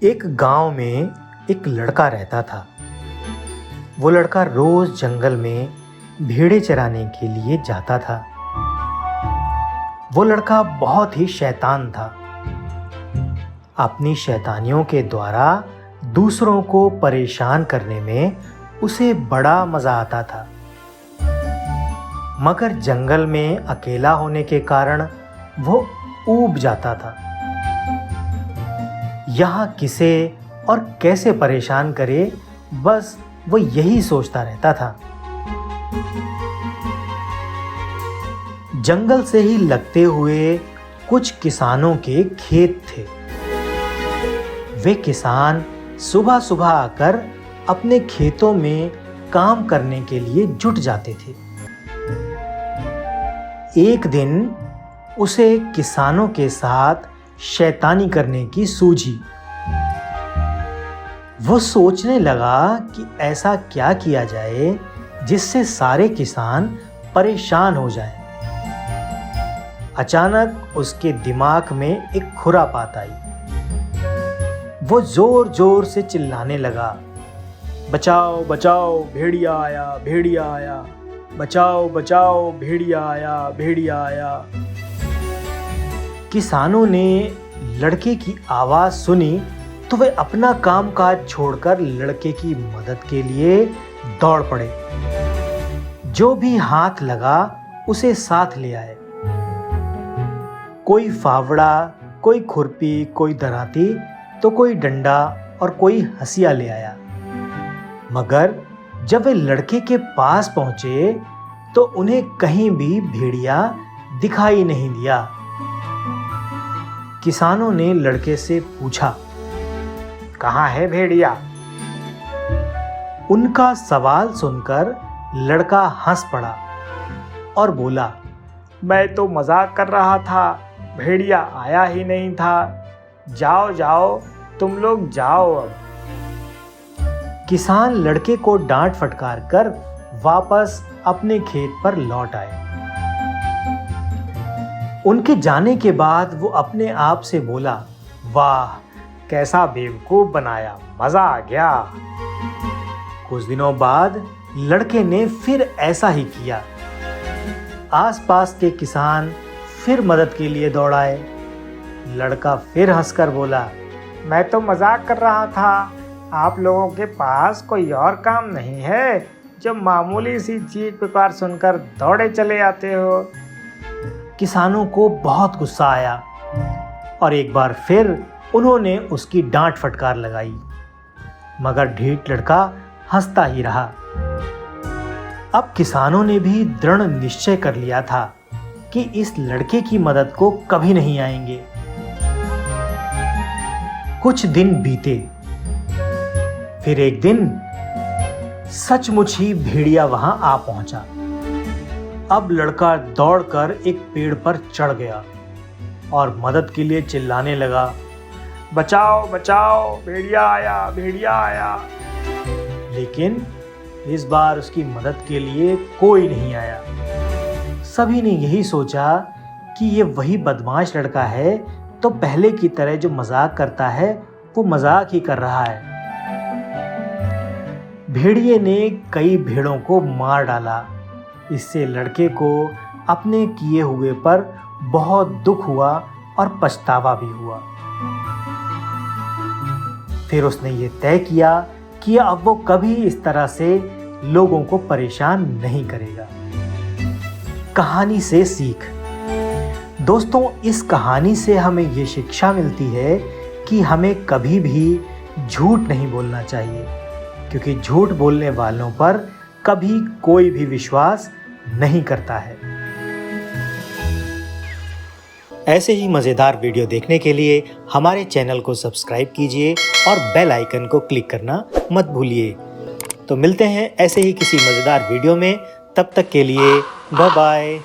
एक गांव में एक लड़का रहता था। वो लड़का रोज जंगल में भेड़ें चराने के लिए जाता था। वो लड़का बहुत ही शैतान था। अपनी शैतानियों के द्वारा दूसरों को परेशान करने में उसे बड़ा मजा आता था। मगर जंगल में अकेला होने के कारण वो ऊब जाता था। यहाँ किसे और कैसे परेशान करे, बस वो यही सोचता रहता था। जंगल से ही लगते हुए कुछ किसानों के खेत थे। वे किसान सुबह सुबह आकर अपने खेतों में काम करने के लिए जुट जाते थे। एक दिन उसे किसानों के साथ शैतानी करने की सूझी। वो सोचने लगा कि ऐसा क्या किया जाए जिससे सारे किसान परेशान हो जाएं। अचानक उसके दिमाग में एक खुरापात आई। वो जोर जोर से चिल्लाने लगा, बचाओ बचाओ भेड़िया आया, भेड़िया आया, बचाओ बचाओ भेड़िया आया, भेड़िया आया। किसानों ने लड़के की आवाज सुनी तो वे अपना कामकाज छोड़कर लड़के की मदद के लिए दौड़ पड़े। जो भी हाथ लगा उसे साथ ले आए। कोई फावड़ा, कोई खुरपी, कोई दराती, तो कोई डंडा और कोई हंसिया ले आया। मगर जब वे लड़के के पास पहुंचे तो उन्हें कहीं भी भेड़िया दिखाई नहीं दिया। किसानों ने लड़के से पूछा, कहाँ है भेड़िया? उनका सवाल सुनकर लड़का हंस पड़ा और बोला, मैं तो मजाक कर रहा था, भेड़िया आया ही नहीं था। जाओ जाओ, तुम लोग जाओ अब। किसान लड़के को डांट फटकार कर वापस अपने खेत पर लौट आए। उनके जाने के बाद वो अपने आप से बोला, वाह कैसा बेवकूफ बनाया, मजा आ गया। कुछ दिनों बाद लड़के ने फिर ऐसा ही किया। आसपास के किसान फिर मदद के लिए दौड़ाए। लड़का फिर हंसकर बोला, मैं तो मजाक कर रहा था, आप लोगों के पास कोई और काम नहीं है जो मामूली सी चीख पुकार सुनकर दौड़े चले आते हो। किसानों को बहुत गुस्सा आया और एक बार फिर उन्होंने उसकी डांट फटकार लगाई। मगर ढीठ लड़का हंसता ही रहा। अब किसानों ने भी दृढ़ निश्चय कर लिया था कि इस लड़के की मदद को कभी नहीं आएंगे। कुछ दिन बीते। फिर एक दिन सचमुच ही भेड़िया वहां आ पहुंचा। अब लड़का दौड़कर एक पेड़ पर चढ़ गया और मदद के लिए चिल्लाने लगा, बचाओ बचाओ भेड़िया आया, भेड़िया आया। लेकिन इस बार उसकी मदद के लिए कोई नहीं आया। सभी ने यही सोचा कि ये वही बदमाश लड़का है, तो पहले की तरह जो मजाक करता है वो मजाक ही कर रहा है। भेड़िए ने कई भेड़ों को मार डाला। इससे लड़के को अपने किए हुए पर बहुत दुख हुआ और पछतावा भी हुआ। फिर उसने ये तय किया कि अब वो कभी इस तरह से लोगों को परेशान नहीं करेगा। कहानी से सीख। दोस्तों, इस कहानी से हमें ये शिक्षा मिलती है कि हमें कभी भी झूठ नहीं बोलना चाहिए, क्योंकि झूठ बोलने वालों पर कभी कोई भी विश्वास नहीं करता है। ऐसे ही मज़ेदार वीडियो देखने के लिए हमारे चैनल को सब्सक्राइब कीजिए और बेल आइकन को क्लिक करना मत भूलिए। तो मिलते हैं ऐसे ही किसी मज़ेदार वीडियो में। तब तक के लिए बाय बाय।